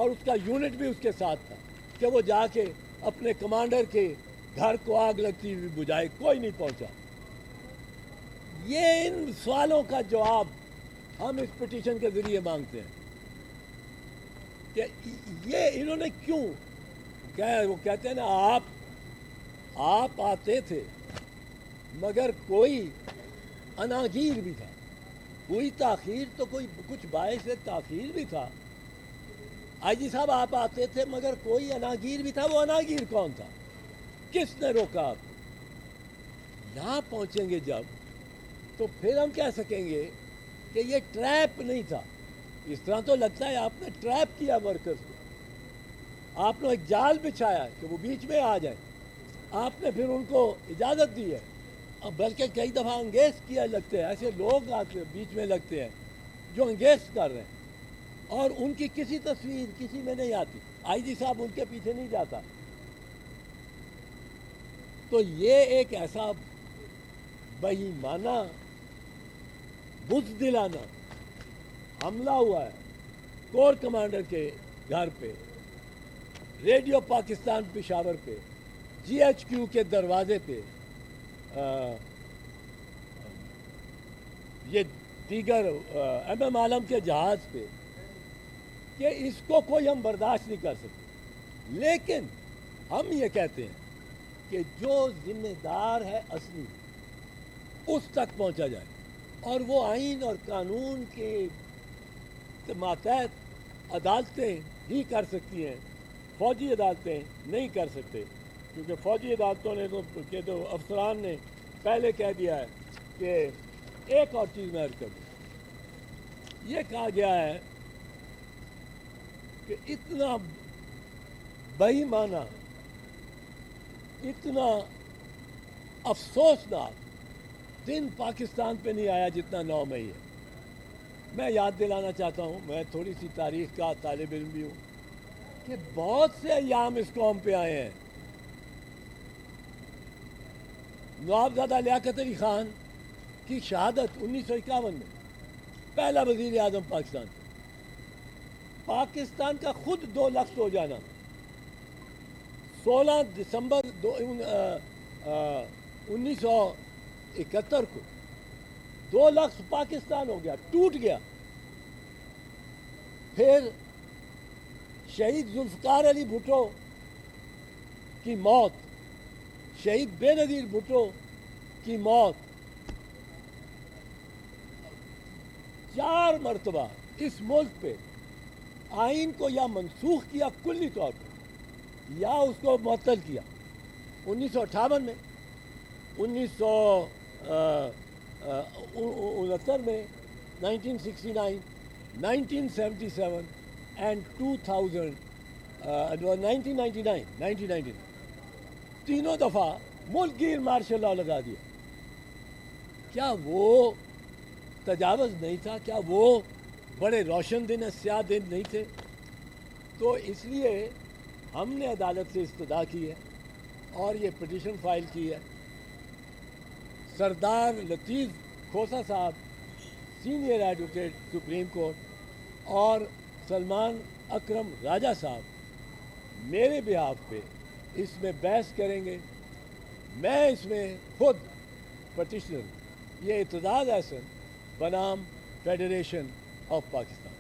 اور اس کا یونٹ بھی اس کے ساتھ تھا کہ وہ جا کے اپنے کمانڈر کے گھر کو آگ لگتی ہوئی بجھائے. کوئی نہیں پہنچا. یہ ان سوالوں کا جواب ہم اس پٹیشن کے ذریعے مانگتے ہیں کہ یہ انہوں نے کیوں وہ کہتے ہیں نا آپ آتے تھے مگر کوئی اناگیر بھی تھا. کوئی تاخیر تو کوئی کچھ باعث تاخیر بھی تھا. آئی جی صاحب آپ آتے تھے مگر کوئی اناگیر بھی تھا. وہ اناگیر کون تھا؟ کس نے روکا آپ کو؟ یہاں پہنچیں گے جب تو پھر ہم کہہ سکیں گے کہ یہ ٹریپ نہیں تھا. اس طرح تو لگتا ہے آپ نے ٹریپ کیا ورکرز کو. آپ نے ایک جال بچھایا کہ وہ بیچ میں آ جائیں. آپ نے پھر ان کو اجازت دی ہے. اب بلکہ کئی دفعہ انگیز کیا لگتے ہیں. ایسے لوگ آتے بیچ میں لگتے ہیں جو انگیز کر رہے ہیں اور ان کی کسی تصویر کسی میں نہیں آتی. آئی جی صاحب ان کے پیچھے نہیں جاتا. تو یہ ایک ایسا بہیمانہ بزدلانہ حملہ ہوا ہے کور کمانڈر کے گھر پہ, ریڈیو پاکستان پشاور پہ, جی ایچ کیو کے دروازے پہ, یہ دیگر ایم ایم عالم کے جہاز پہ, کہ اس کو کوئی ہم برداشت نہیں کر سکتے. لیکن ہم یہ کہتے ہیں کہ جو ذمہ دار ہے اصلی اس تک پہنچا جائے, اور وہ آئین اور قانون کے ماتحت عدالتیں ہی کر سکتی ہیں. فوجی عدالتیں نہیں کر سکتے, کیونکہ فوجی عدالتوں نے تو افسران نے پہلے کہہ دیا ہے کہ ایک اور چیز میں عرض کر دوں. یہ کہا گیا ہے کہ اتنا بہیمانہ, اتنا افسوسناک دن پاکستان پہ نہیں آیا جتنا 9 مئی ہے. میں یاد دلانا چاہتا ہوں, میں تھوڑی سی تاریخ کا طالب علم بھی ہوں, کہ بہت سے ایام اس قوم پہ آئے ہیں. نوابزادہ لیاقت علی خان کی شہادت 1951 میں, پہلا وزیر اعظم پاکستان. پاکستان کا خود 2 لفظ ہو جانا 16 دسمبر 1971 کو 2 لفظ پاکستان ہو گیا, ٹوٹ گیا. پھر شہید ذوالفقار علی بھٹو کی موت, شہید بے نظیر بھٹو کی موت, 4 مرتبہ اس ملک پہ آئین کو یا منسوخ کیا کلی طور پر یا اس کو معطل کیا. 1958 میں, 1969 میں, 1969, 1977 and 2000, 1999 تینوں دفعہ ملک گیر مارشل لاء لگا دیا. کیا وہ تجاوز نہیں تھا؟ کیا وہ بڑے روشن دن سیاہ دن نہیں تھے؟ تو اس لیے ہم نے عدالت سے استدعا کی ہے اور یہ پٹیشن فائل کی ہے. سردار لطیف کھوسہ صاحب سینئر ایڈوکیٹ سپریم کورٹ اور سلمان اکرم راجہ صاحب میرے بہاف پہ اس میں بحث کریں گے. میں اس میں خود پٹیشنر, یہ اعتزاز احسن بنام فیڈریشن آف پاکستان.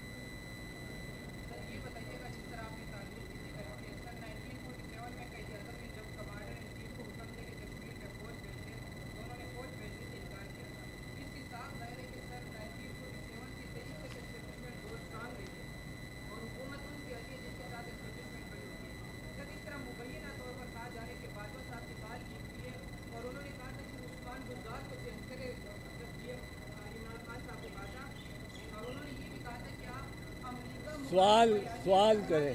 سوال کریں.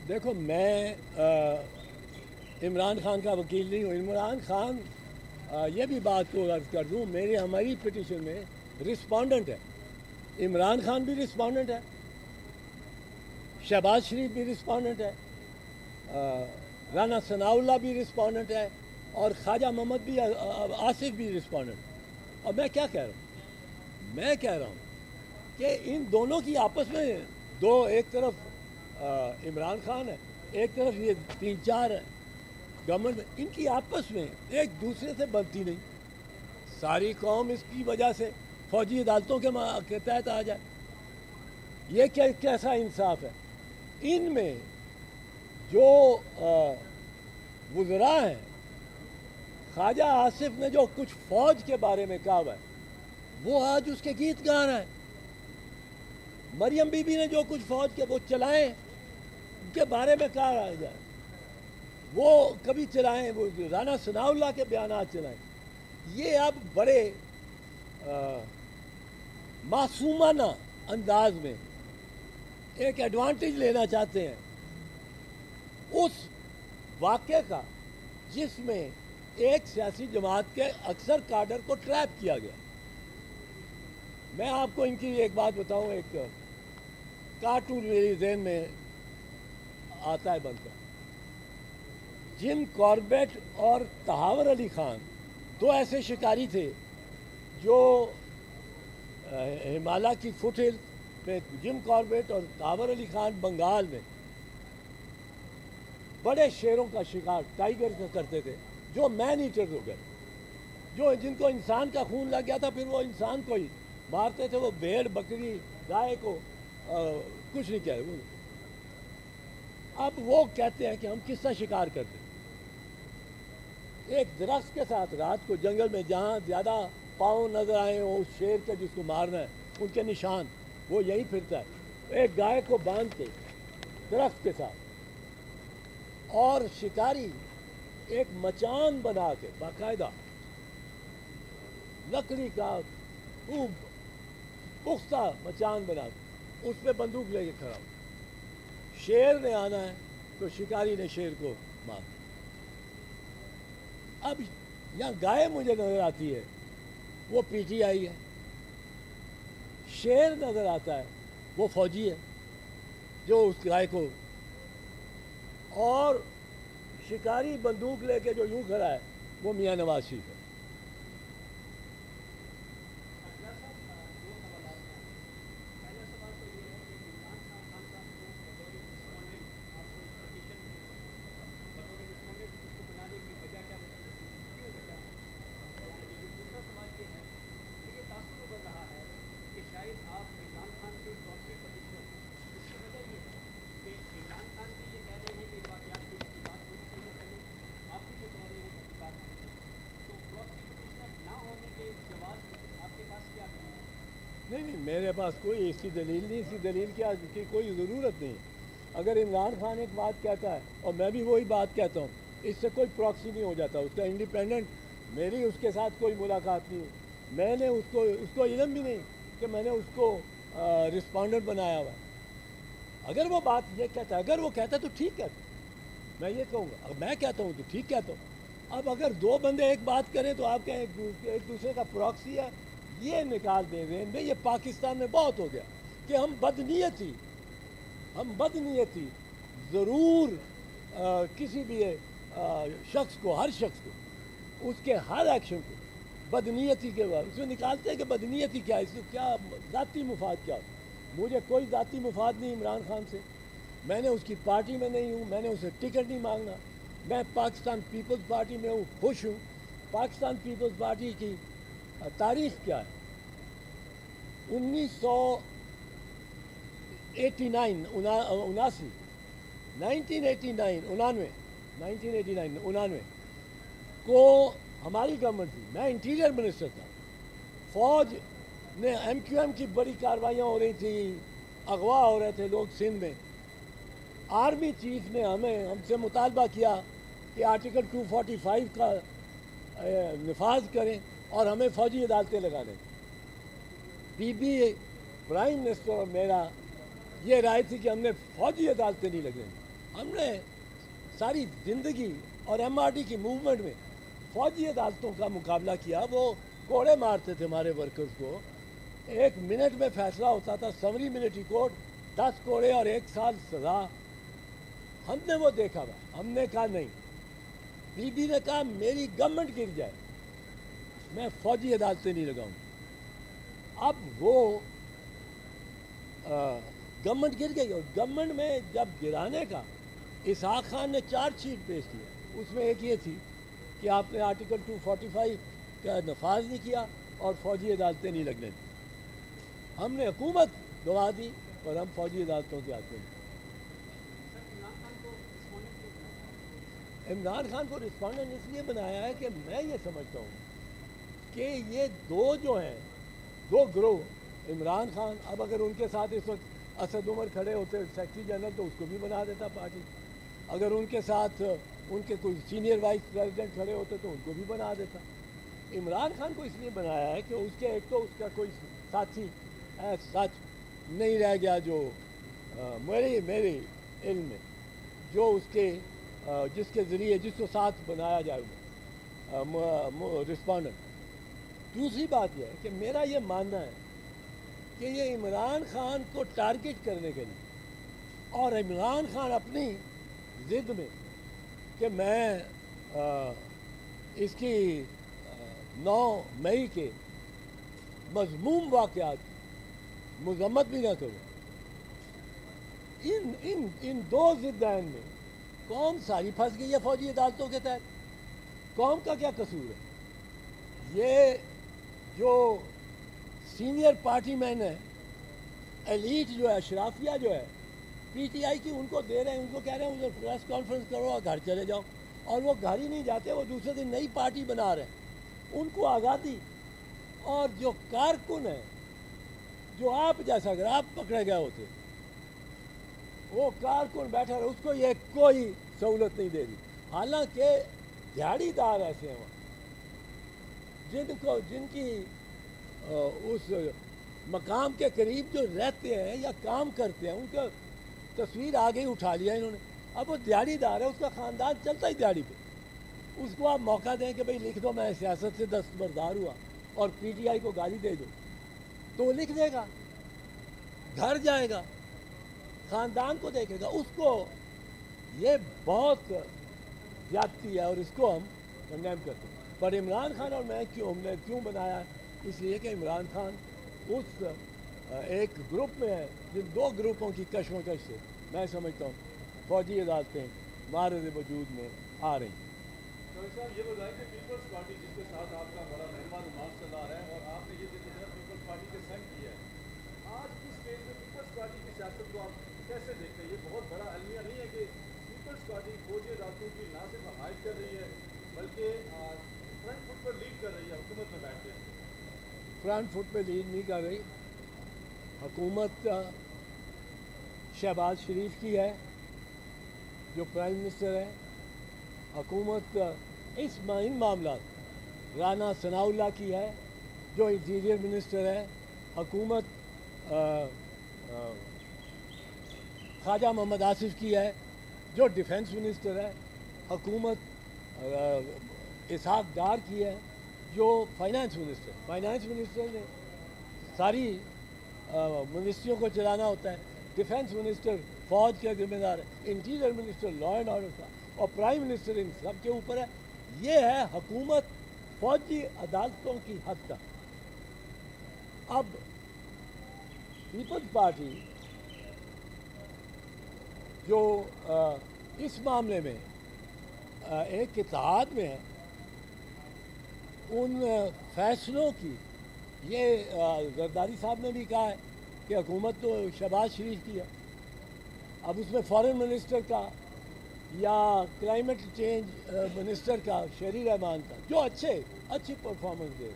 دیکھو, میں عمران خان کا وکیل نہیں ہوں. عمران خان, یہ بھی بات کو عرض کر دوں, ہماری پٹیشن میں رسپونڈنٹ ہے. عمران خان بھی رسپونڈنٹ ہے, شہباز شریف بھی رسپونڈنٹ ہے, رانا ثناء اللہ بھی رسپونڈنٹ ہے, اور خواجہ محمد بھی, آصف بھی رسپونڈنٹ. اور میں کیا کہہ رہا ہوں, میں کہہ رہا ہوں کہ ان دونوں کی آپس میں دو، ایک طرف عمران خان ہے، ایک طرف یہ 3-4 ہے گورنمنٹ میں، ان کی آپس میں ایک دوسرے سے بنتی نہیں. ساری قوم اس کی وجہ سے فوجی عدالتوں کے تحت آ جائے. یہ کیسا انصاف ہے؟ ان میں جو وزراء ہیں، خواجہ آصف نے جو کچھ فوج کے بارے میں کہا ہے وہ آج اس کے گیت گا رہا ہے. مریم بی بی نے جو کچھ فوج کے وہ چلائیں ان کے بارے میں کہا رہا ہے، وہ کبھی چلائیں، وہ رانا ثناء اللہ کے بیانات چلائیں. یہ اب بڑے معصومانہ انداز میں ایک ایڈوانٹیج لینا چاہتے ہیں اس واقعے کا جس میں ایک سیاسی جماعت کے اکثر کاڈر کو ٹریپ کیا گیا. میں آپ کو ان کی ایک بات بتاؤں، ایک کارٹون میری ذہن میں آتا ہے بنتا. جم کاربیٹ اور تحاور علی خان دو ایسے شکاری تھے جو ہمالیہ کی فٹ ہل میں، جم کاربیٹ اور تحاور علی خان بنگال میں بڑے شیروں کا شکار ٹائیگر کا کرتے تھے جو مین ایٹر ہو گئے، جن کو انسان کا خون لگ گیا تھا پھر وہ انسان کو ہی مارتے تھے. وہ بھیڑ بکری گائے کو کچھ نہیں کہہ رہے. اب وہ کہتے ہیں کہ ہم کس طرح شکار کرتے ہیں. ایک درخت کے ساتھ رات کو جنگل میں جہاں زیادہ پاؤں نظر آئے اس شیر کے جس کو مارنا ہے ان کے نشان وہ یہیں پھرتا ہے. ایک گائے کو باندھ کے درخت کے ساتھ، اور شکاری ایک مچان بنا کے باقاعدہ لکڑی کا خوب پختہ مچان بنا کے اس پہ بندوق لے کے کھڑا ہو. شیر نے آنا ہے تو شکاری نے شیر کو مارا. اب یہاں گائے مجھے نظر آتی ہے وہ پی ٹی آئی ہے، شیر نظر آتا ہے وہ فوجی ہے جو اس گائے کو، اور شکاری بندوق لے کے جو یوں کھڑا ہے وہ میاں نواز شریف ہے. نہیں، میرے پاس کوئی ایسی دلیل نہیں، اسی دلیل کی کوئی ضرورت نہیں. اگر عمران خان ایک بات کہتا ہے اور میں بھی وہی بات کہتا ہوں، اس سے کوئی پراکسی نہیں ہو جاتا. اس کا انڈیپینڈنٹ، میری اس کے ساتھ کوئی ملاقات نہیں. میں نے اس کو علم بھی نہیں کہ میں نے اس کو رسپونڈنٹ بنایا ہوا. اگر وہ بات یہ کہتا ہے، اگر وہ کہتا ہے تو ٹھیک ہے، میں یہ کہوں گا. اگر میں کہتا ہوں تو ٹھیک کہتا ہوں. اب اگر دو بندے ایک بات کریں تو آپ کہیں ایک دوسرے کا پراکسی ہے، یہ نکال دیں ذہن میں. یہ پاکستان میں بہت ہو گیا کہ ہم بدنیتی ضرور کسی بھی شخص کو، ہر شخص کو، اس کے ہر ایکشن کو بدنیتی کے بعد اس میں نکالتے ہیں کہ بدنیتی کیا ہے، اس سے کیا ذاتی مفاد کیا. مجھے کوئی ذاتی مفاد نہیں عمران خان سے. میں نے اس کی پارٹی میں نہیں ہوں، میں نے اسے ٹکٹ نہیں مانگنا. میں پاکستان پیپلز پارٹی میں ہوں، خوش ہوں. پاکستان پیپلز پارٹی کی تاریخ کیا ہے؟ 1989 کو ہماری گورنمنٹ تھی، میں انٹیریئر منسٹر تھا. فوج نے ایم کیو ایم کی بڑی کارروائیاں ہو رہی تھیں، اغوا ہو رہے تھے لوگ سندھ میں. آرمی چیف نے ہم سے مطالبہ کیا کہ آرٹیکل 245 کا نفاذ کریں اور ہمیں فوجی عدالتیں لگا دیں. بی بی پرائم منسٹر اور میرا یہ رائے تھی کہ ہم نے فوجی عدالتیں نہیں لگیں. ہم نے ساری زندگی اور ایم آر ڈی کی موومنٹ میں فوجی عدالتوں کا مقابلہ کیا. وہ کوڑے مارتے تھے ہمارے ورکرز کو. 1 منٹ میں فیصلہ ہوتا تھا، سمری ملٹری کورٹ، 10 کوڑے اور 1 سال سزا. ہم نے وہ دیکھا ہوا. ہم نے کہا نہیں. بی بی نے کہا میری گورنمنٹ گر جائے میں فوجی عدالتیں نہیں لگاؤں. اب وہ گورنمنٹ گر گئی، اور گورنمنٹ میں جب گرانے کا اسحاق خان نے چارج شیٹ پیش کیا، اس میں ایک یہ تھی کہ آپ نے آرٹیکل 245 کا نفاذ نہیں کیا اور فوجی عدالتیں نہیں لگنے دی. ہم نے حکومت دبا دی اور ہم فوجی عدالتوں کے آتے ہیں. عمران خان کو رسپونڈنٹ اس لیے بنایا ہے کہ میں یہ سمجھتا ہوں کہ یہ دو جو ہیں، دو گروہ، عمران خان، اب اگر ان کے ساتھ اس وقت اسد عمر کھڑے ہوتے سیکرٹری جنرل تو اس کو بھی بنا دیتا پارٹی، اگر ان کے ساتھ ان کے کوئی سینئر وائس پریزیڈنٹ کھڑے ہوتے تو ان کو بھی بنا دیتا. عمران خان کو اس لیے بنایا ہے کہ اس کے ایک تو اس کا کوئی ساتھی سچ نہیں رہ گیا جو میرے علم میں جو اس کے جس کے ذریعے جس کو ساتھ بنایا جائے رسپونڈنٹ. دوسری بات یہ ہے کہ میرا یہ ماننا ہے کہ یہ عمران خان کو ٹارگٹ کرنے کے لیے، اور عمران خان اپنی ضد میں کہ میں اس کی 9 مئی کے مذموم واقعات مذمت بھی نہ کروں، ان دو ضدین میں قوم ساری پھنس گئی ہے فوجی عدالتوں کے تحت. قوم کا کیا قصور ہے؟ یہ جو سینئر پارٹی مین ہے، ایلیٹ جو ہے، اشرافیہ جو ہے پی ٹی آئی کی، ان کو دے رہے ہیں، ان کو کہہ رہے ہیں پریس کانفرنس کرو اور گھر چلے جاؤ، اور وہ گھر ہی نہیں جاتے، وہ دوسرے دن نئی پارٹی بنا رہے ہیں. ان کو آزادی. اور جو کارکن ہے، جو آپ جیسا اگر آپ پکڑے گئے ہوتے، وہ کارکن بیٹھا رہے، اس کو یہ کوئی سہولت نہیں دے دی. حالانکہ دیہڑی دار ایسے ہیں جن کی اس مقام کے قریب جو رہتے ہیں یا کام کرتے ہیں، ان کا تصویر آگے ہی اٹھا لیا انہوں نے. اب وہ دیہڑی دار ہے، اس کا خاندان چلتا ہی دیہڑی پہ. اس کو آپ موقع دیں کہ بھئی لکھ دو میں سیاست سے دستبردار ہوا، اور پی ٹی آئی کو گالی دے دو، تو وہ لکھ دے گا، گھر جائے گا، خاندان کو دیکھے گا. اس کو یہ بہت زیادتی ہے اور اس کو ہم کنڈیم کرتے ہیں. پر عمران خان اور میں ہم نے کیوں بنایا؟ اس لیے کہ عمران خان اس ایک گروپ میں ہے جن دو گروپوں کی کشمکش سے میں سمجھتا ہوں فوجی عدالتیں معرض وجود میں آ رہی ہیں. صاحب یہ بتائیں کہ پیپلز پارٹی جس کے ساتھ آپ کا بڑا مہمان نماز چل رہا ہے، اور آپ نے یہ پیپلز پارٹی کے سنگ کی ہے، آج کی اسٹیج میں پیپلز پارٹی کی سیاست کو آپ کیسے دیکھتے ہیں؟ یہ بہت بڑا المیہ نہیں ہے کہ پیپلز پارٹی فوجی عدالتوں کی نہ صرف حمایت کر رہی ہے بلکہ فرنٹ فٹ پر لیڈ کر رہی ہے حکومت میں بیٹھ کے؟ فرنٹ فٹ پہ لیڈ نہیں کر رہی. حکومت شہباز شریف کی ہے جو پرائم منسٹر ہے. حکومت ان معاملات رانا ثناء اللہ کی ہے جو انٹیریئر منسٹر ہے. حکومت خواجہ محمد آصف کی ہے جو ڈیفنس منسٹر ہے. حکومت اسحاق ڈار کی ہے جو فائنانس منسٹر نے ساری منسٹریوں کو چلانا ہوتا ہے. ڈیفنس منسٹر فوج کا ذمہ دار ہے، interior minister law and order کا، اور پرائم منسٹر ان سب کے اوپر ہے. یہ ہے حکومت فوجی عدالتوں کی حد تک. اب پیپلز پارٹی جو اس معاملے میں ایک اتحاد میں ہے، ان فیصلوں کی، یہ زرداری صاحب نے بھی کہا ہے کہ حکومت تو شہباز شریف کی ہے. اب اس میں فارن منسٹر کا یا کلائمیٹ چینج منسٹر کا شہری رحمان کا جو اچھی پرفارمنس دے،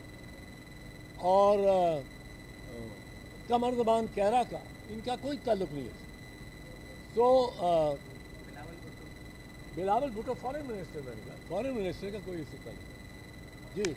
اور قمر زمان کیرا کا، ان کا کوئی تعلق نہیں ہے. تو بلاول بھٹو فارن منسٹر کا کوئی اس سے تعلق نہیں. جی